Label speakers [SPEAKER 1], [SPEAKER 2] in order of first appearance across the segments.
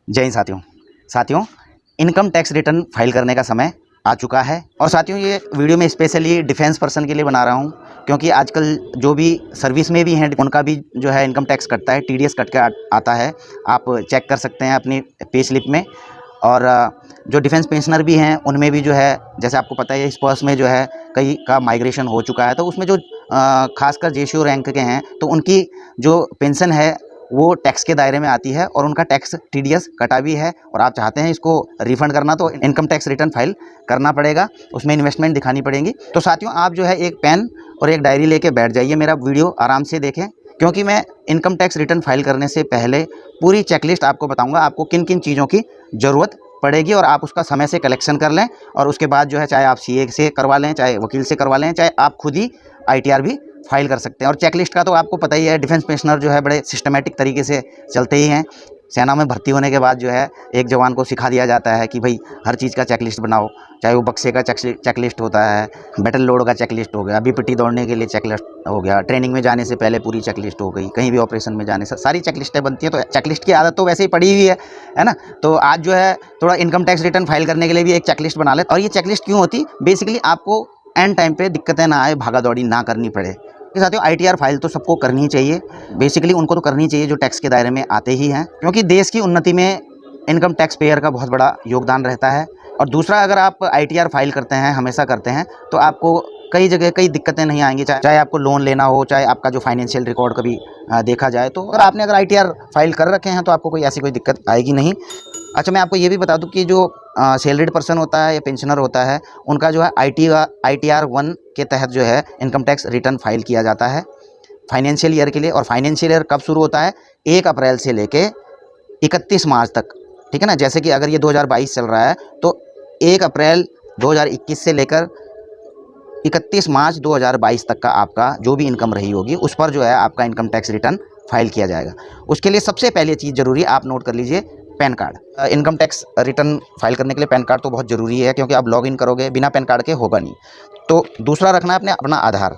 [SPEAKER 1] जय हिंद साथियों, income tax return file करने का समय आ चुका है। और साथियों, ये वीडियो मैं स्पेशली डिफेंस पर्सन के लिए बना रहा हूँ, क्योंकि आजकल जो भी सर्विस में भी हैं उनका भी जो है इनकम टैक्स कटता है, टीडीएस कट के आता है। आप चेक कर सकते हैं अपनी पे स्लिप में। और जो डिफेंस पेंशनर भी हैं उनमें भी जो है, जैसे आपको पता है, इस पर्स में जो है कई का माइग्रेशन हो चुका है, तो उसमें जो खासकर जेसीओ रैंक के हैं तो उनकी जो पेंशन है वो टैक्स के दायरे में आती है और उनका टैक्स टीडीएस कटा भी है। और आप चाहते हैं इसको रिफ़ंड करना तो इनकम टैक्स रिटर्न फाइल करना पड़ेगा, उसमें इन्वेस्टमेंट दिखानी पड़ेगी। तो साथियों, आप जो है एक पेन और एक डायरी लेके बैठ जाइए, मेरा वीडियो आराम से देखें, क्योंकि मैं इनकम टैक्स रिटर्न फाइल करने से पहले पूरी चेकलिस्ट आपको बताऊँगा, आपको किन किन चीज़ों की ज़रूरत पड़ेगी, और आप उसका समय से कलेक्शन कर लें। और उसके बाद जो है, चाहे आप सीए से करवा लें, चाहे वकील से करवा लें, चाहे आप खुद ही आईटीआर भी फाइल कर सकते हैं। और चेकलिस्ट का तो आपको पता ही है, डिफेंस पेंशनर जो है बड़े सिस्टमेटिक तरीके से चलते ही हैं। सेना में भर्ती होने के बाद जो है एक जवान को सिखा दिया जाता है कि भाई हर चीज़ का चेकलिस्ट बनाओ, चाहे वो बक्से का चेकलिस्ट होता है, बैटल लोड का चेकलिस्ट हो गया, बीपीटी दौड़ने के लिए चेकलिस्ट हो गया, ट्रेनिंग में जाने से पहले पूरी चेकलिस्ट हो गई, कहीं भी ऑपरेशन में जाने से सारी चेकलिस्टें बनती हैं। तो चेकलिस्ट की आदत तो वैसे ही पड़ी हुई है ना। तो आज जो है थोड़ा इनकम टैक्स रिटर्न फाइल करने के लिए भी एक चेकलिस्ट बना ले। और ये चेकलिस्ट क्यों होती, बेसिकली आपको एंड टाइम पे दिक्कतें ना आए, भागा दौड़ी ना करनी पड़े। साथियों, आईटीआर फाइल तो सबको करनी ही चाहिए, बेसिकली उनको तो करनी चाहिए जो टैक्स के दायरे में आते ही हैं, क्योंकि देश की उन्नति में इनकम टैक्स पेयर का बहुत बड़ा योगदान रहता है। और दूसरा, अगर आप आईटीआर फाइल करते हैं, हमेशा करते हैं, तो आपको कई जगह कई दिक्कतें नहीं आएंगी, चाहे आपको लोन लेना हो, चाहे आपका जो फाइनेंशियल रिकॉर्ड कभी देखा जाए, तो अगर आईटीआर फाइल कर रखे हैं तो आपको कोई ऐसी कोई दिक्कत आएगी नहीं। अच्छा, मैं आपको ये भी बता दूं कि जो सैलरीड पर्सन होता है या पेंशनर होता है, उनका जो है आईटीआर 1 के तहत जो है इनकम टैक्स रिटर्न फाइल किया जाता है फाइनेंशियल ईयर के लिए। और फाइनेंशियल ईयर कब शुरू होता है? 1 अप्रैल से लेके 31 मार्च तक, ठीक है ना। जैसे कि अगर ये 2022 चल रहा है तो 1 अप्रैल 2021 से लेकर 31 मार्च 2022 तक का आपका जो भी इनकम रही होगी उस पर जो है आपका इनकम टैक्स रिटर्न फाइल किया जाएगा। उसके लिए सबसे पहले चीज़ ज़रूरी, आप नोट कर लीजिए, pan card. Income tax return file करने के लिए पैन कार्ड तो बहुत ज़रूरी है, क्योंकि आप लॉगिन करोगे, बिना पैन कार्ड के होगा नहीं। तो दूसरा रखना है अपना आधार।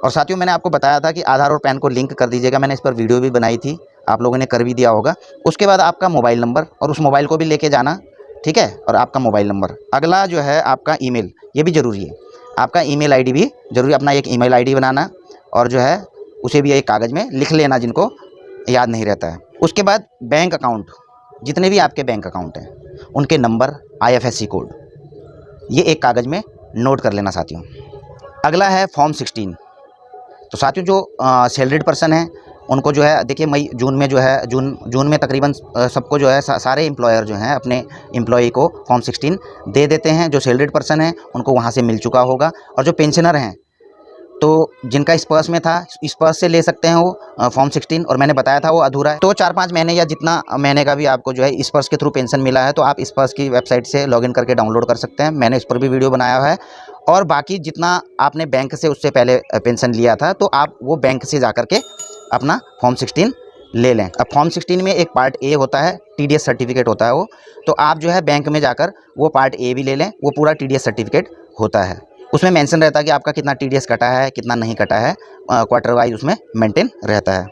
[SPEAKER 1] और साथियों, मैंने आपको बताया था कि आधार और पैन को लिंक कर दीजिएगा, मैंने इस पर वीडियो भी बनाई थी, आप लोगों ने कर भी दिया होगा। उसके बाद आपका मोबाइल नंबर, और उस मोबाइल को भी लेके जाना, ठीक है, और आपका मोबाइल नंबर। अगला जो है आपका ईमेल, ये भी ज़रूरी है, आपका ईमेल आईडी भी ज़रूरी, अपना एक ईमेल आईडी बनाना, और जो है उसे भी एक कागज़ में लिख लेना, जिनको याद नहीं रहता है। उसके बाद बैंक अकाउंट, जितने भी आपके बैंक अकाउंट हैं उनके नंबर, आईएफएससी कोड, ये एक कागज़ में नोट कर लेना साथियों। अगला है फॉर्म 16। तो साथियों, जो सैलरीड पर्सन है उनको जो है, देखिए, मई जून में जो है, जून में तकरीबन सबको जो है सारे एम्प्लॉयर जो हैं अपने एम्प्लॉई को फॉर्म 16 दे देते हैं। जो सैलरीड पर्सन है उनको वहाँ से मिल चुका होगा। और जो पेंशनर हैं, तो जिनका इस पर्स में था, इस पर्स से ले सकते हैं वो फॉर्म 16, और मैंने बताया था वो अधूरा है। तो 4-5 महीने या जितना महीने का भी आपको जो है इस पर्स के थ्रू पेंशन मिला है, तो आप इस पर्स की वेबसाइट से लॉगिन करके डाउनलोड कर सकते हैं, मैंने इस पर भी वीडियो बनाया हुआ है। और बाकी जितना आपने बैंक से उससे पहले पेंशन लिया था, तो आप वो बैंक से जा कर के अपना फॉर्म 16 ले लें। अब फॉर्म 16 में एक पार्ट ए होता है, टीडीएस सर्टिफिकेट होता है वो, तो आप जो है बैंक में जाकर वो पार्ट ए भी ले लें, वो पूरा टीडीएस सर्टिफिकेट होता है। उसमें मेंशन रहता है कि आपका कितना टीडीएस कटा है, कितना नहीं कटा है, क्वार्टर वाइज उसमें मेंटेन रहता है।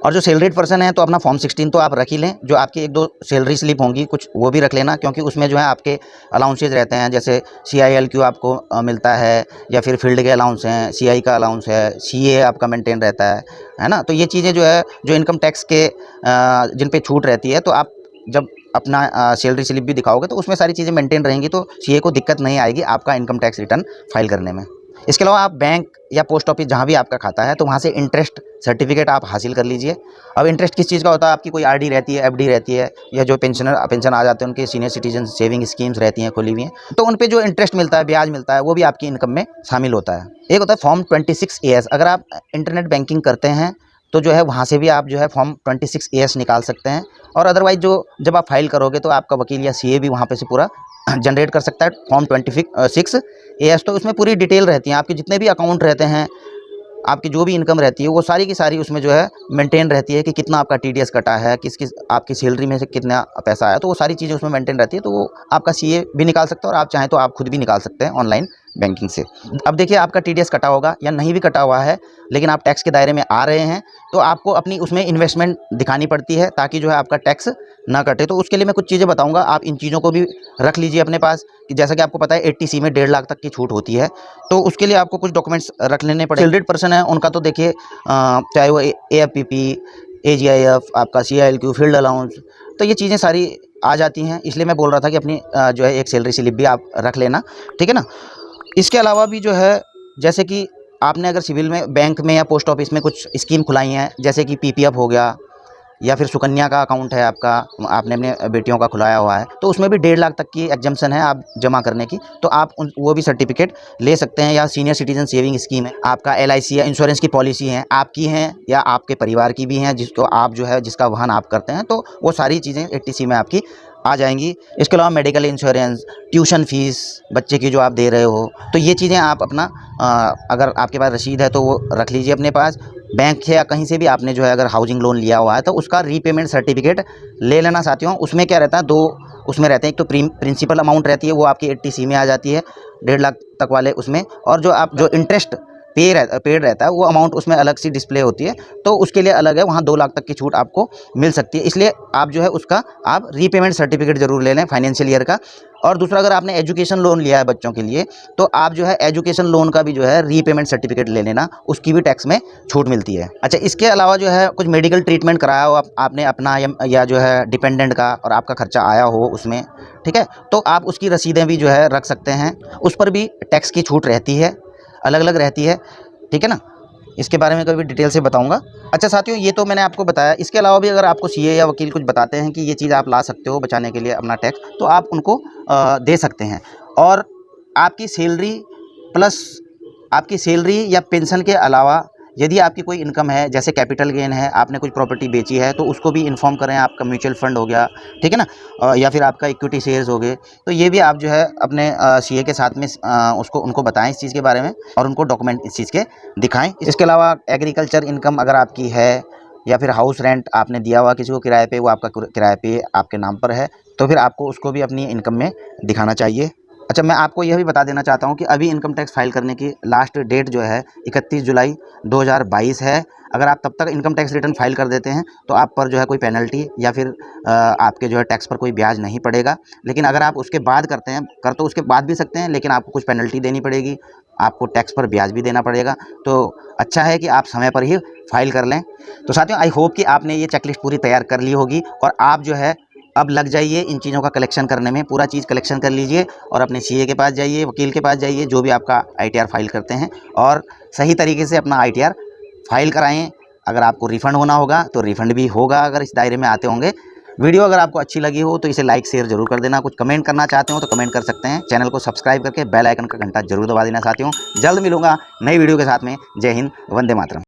[SPEAKER 1] और जो सैलरीड पर्सन है, तो अपना फॉर्म 16 तो आप रख ही लें, जो आपकी 1-2 सैलरी स्लिप होंगी कुछ, वो भी रख लेना, क्योंकि उसमें जो है आपके अलाउंसेज रहते हैं, जैसे CILQ आपको मिलता है, या फिर फील्ड के अलाउंस हैं, CI का अलाउंस है, CA आपका मेंटेन रहता है ना। तो ये चीज़ें जो है, जो इनकम टैक्स के जिन पे छूट रहती है, तो आप जब अपना सैलरी स्लिप भी दिखाओगे तो उसमें सारी चीज़ें मेंटेन रहेंगी, तो CA को दिक्कत नहीं आएगी आपका इनकम टैक्स रिटर्न फाइल करने में। इसके अलावा आप बैंक या पोस्ट ऑफिस जहाँ भी आपका खाता है, तो वहाँ से इंटरेस्ट सर्टिफिकेट आप हासिल कर लीजिए। अब इंटरेस्ट किस चीज़ का होता है? आपकी कोई आरडी रहती है, एफडी रहती है, या जो पेंशन आ जाते हैं उनके सीनियर सिटीजन सेविंग स्कीम्स रहती हैं खुली हुई हैं, तो उन पे जो इंटरेस्ट मिलता है, ब्याज मिलता है, वो भी आपकी इनकम में शामिल होता है। एक होता है फॉर्म 26AS। अगर आप इंटरनेट बैंकिंग करते हैं तो जो है वहाँ से भी आप जो है फॉर्म 26AS निकाल सकते हैं। और अदरवाइज जो जब आप फाइल करोगे तो आपका वकील या CA भी वहाँ पे से पूरा जनरेट कर सकता है फॉर्म 26AS। तो उसमें पूरी डिटेल रहती है, आपके जितने भी अकाउंट रहते हैं, आपकी जो भी इनकम रहती है, वो सारी की सारी उसमें जो है मेंटेन रहती है कि कितना आपका टीडीएस कटा है, किस आपकी सैलरी में से कितना पैसा आया, तो वो सारी चीज़ें उसमें मेंटेन रहती है। तो वो आपका CA भी निकाल सकता है, और आप चाहें तो आप खुद भी निकाल सकते हैं, ऑनलाइन बैंकिंग से। अब देखिए आपका TDS कटा होगा या नहीं भी कटा हुआ है, लेकिन आप टैक्स के दायरे में आ रहे हैं, तो आपको अपनी उसमें इन्वेस्टमेंट दिखानी पड़ती है ताकि जो है आपका टैक्स ना कटे। तो उसके लिए मैं कुछ चीज़ें बताऊंगा, आप इन चीज़ों को भी रख लीजिए अपने पास कि जैसा कि आपको पता है 80C में 1.5 लाख तक की छूट होती है, तो उसके लिए आपको कुछ डॉक्यूमेंट्स रख लेने पड़े। सैलरीड पर्सन है उनका तो देखिए चाहे वो AFPP, AGIF, आपका CILQ, फील्ड अलाउंस, तो ये चीज़ें सारी आ जाती हैं। इसलिए मैं बोल रहा था कि अपनी जो है एक सैलरी स्लिप भी आप रख लेना, ठीक है ना। इसके अलावा भी जो है जैसे कि आपने अगर सिविल में, बैंक में या पोस्ट ऑफिस में कुछ स्कीम खुलाई हैं, जैसे कि PPF हो गया या फिर सुकन्या का अकाउंट है आपका, आपने अपने बेटियों का खुलाया हुआ है, तो उसमें भी 1.5 लाख तक की एग्जम्पशन है आप जमा करने की, तो आप वो भी सर्टिफिकेट ले सकते हैं। या सीनियर सिटीजन सेविंग स्कीम है आपका, LIC या इंश्योरेंस की पॉलिसी हैं, आपकी हैं या आपके परिवार की भी हैं, जिसको आप जो है जिसका वहन आप करते हैं, तो वो सारी चीज़ें 80C में आपकी आ जाएंगी। इसके अलावा मेडिकल इंश्योरेंस, ट्यूशन फीस बच्चे की जो आप दे रहे हो, तो ये चीज़ें आप अपना अगर आपके पास रसीद है तो वो रख लीजिए अपने पास। बैंक से या कहीं से भी आपने जो है अगर हाउसिंग लोन लिया हुआ है तो उसका रीपेमेंट सर्टिफिकेट ले लेना साथियों। उसमें क्या रहता है, दो उसमें रहते हैं, एक तो प्रिंसिपल अमाउंट रहती है वो आपकी 80C में आ जाती है 1.5 लाख तक वाले उसमें, और जो आप जो इंटरेस्ट पेड रहता है वो अमाउंट उसमें अलग सी डिस्प्ले होती है, तो उसके लिए अलग है, वहाँ 2 लाख तक की छूट आपको मिल सकती है। इसलिए आप जो है उसका आप रीपेमेंट सर्टिफिकेट ज़रूर ले लें फाइनेंशियल ईयर का। और दूसरा, अगर आपने एजुकेशन लोन लिया है बच्चों के लिए, तो आप जो है एजुकेशन लोन का भी जो है रीपेमेंट सर्टिफिकेट ले लेना, उसकी भी टैक्स में छूट मिलती है। अच्छा, इसके अलावा जो है कुछ मेडिकल ट्रीटमेंट कराया हो आपने अपना या जो है डिपेंडेंट का, और आपका खर्चा आया हो उसमें, ठीक है, तो आप उसकी रसीदें भी जो है रख सकते हैं, उस पर भी टैक्स की छूट रहती है, अलग अलग रहती है, ठीक है ना। इसके बारे में कभी डिटेल से बताऊंगा। अच्छा साथियों, ये तो मैंने आपको बताया। इसके अलावा भी अगर आपको CA या वकील कुछ बताते हैं कि ये चीज़ आप ला सकते हो बचाने के लिए अपना टैक्स, तो आप उनको दे सकते हैं। और आपकी सैलरी प्लस आपकी सैलरी या पेंशन के अलावा यदि आपकी कोई इनकम है, जैसे कैपिटल गेन है, आपने कुछ प्रॉपर्टी बेची है, तो उसको भी इन्फॉर्म करें। आपका म्यूचुअल फंड हो गया, ठीक है ना, या फिर आपका इक्विटी शेयर्स हो गए, तो ये भी आप जो है अपने CA के साथ में उनको बताएं इस चीज़ के बारे में, और उनको डॉक्यूमेंट इस चीज़ के दिखाएं। इसके अलावा एग्रीकल्चर इनकम अगर आपकी है, या फिर हाउस रेंट आपने दिया हुआ किसी को किराए पे, वो आपका किराए पे आपके नाम पर है, तो फिर आपको उसको भी अपनी इनकम में दिखाना चाहिए। अच्छा, मैं आपको यह भी बता देना चाहता हूं कि अभी इनकम टैक्स फाइल करने की लास्ट डेट जो है 31 जुलाई 2022 है। अगर आप तब तक इनकम टैक्स रिटर्न फाइल कर देते हैं तो आप पर जो है कोई पेनल्टी या फिर आपके जो है टैक्स पर कोई ब्याज नहीं पड़ेगा। लेकिन अगर आप उसके बाद करते हैं, कर तो उसके बाद भी सकते हैं, लेकिन आपको कुछ पेनल्टी देनी पड़ेगी, आपको टैक्स पर ब्याज भी देना पड़ेगा। तो अच्छा है कि आप समय पर ही फाइल कर लें। तो साथियों, आई होप कि आपने ये चेकलिस्ट पूरी तैयार कर ली होगी, और आप जो है अब लग जाइए इन चीज़ों का कलेक्शन करने में। पूरा चीज़ कलेक्शन कर लीजिए और अपने CA के पास जाइए, वकील के पास जाइए, जो भी आपका ITR फाइल करते हैं, और सही तरीके से अपना ITR फाइल कराएं। अगर आपको रिफ़ंड होना होगा तो रिफ़ंड भी होगा, अगर इस दायरे में आते होंगे। वीडियो अगर आपको अच्छी लगी हो तो इसे लाइक शेयर जरूर कर देना। कुछ कमेंट करना चाहते हो तो कमेंट कर सकते हैं। चैनल को सब्सक्राइब करके बेल आइकन का घंटा जरूर दबा देना साथियों। जल्द मिलूंगा नई वीडियो के साथ में। जय हिंद, वंदे मातरम।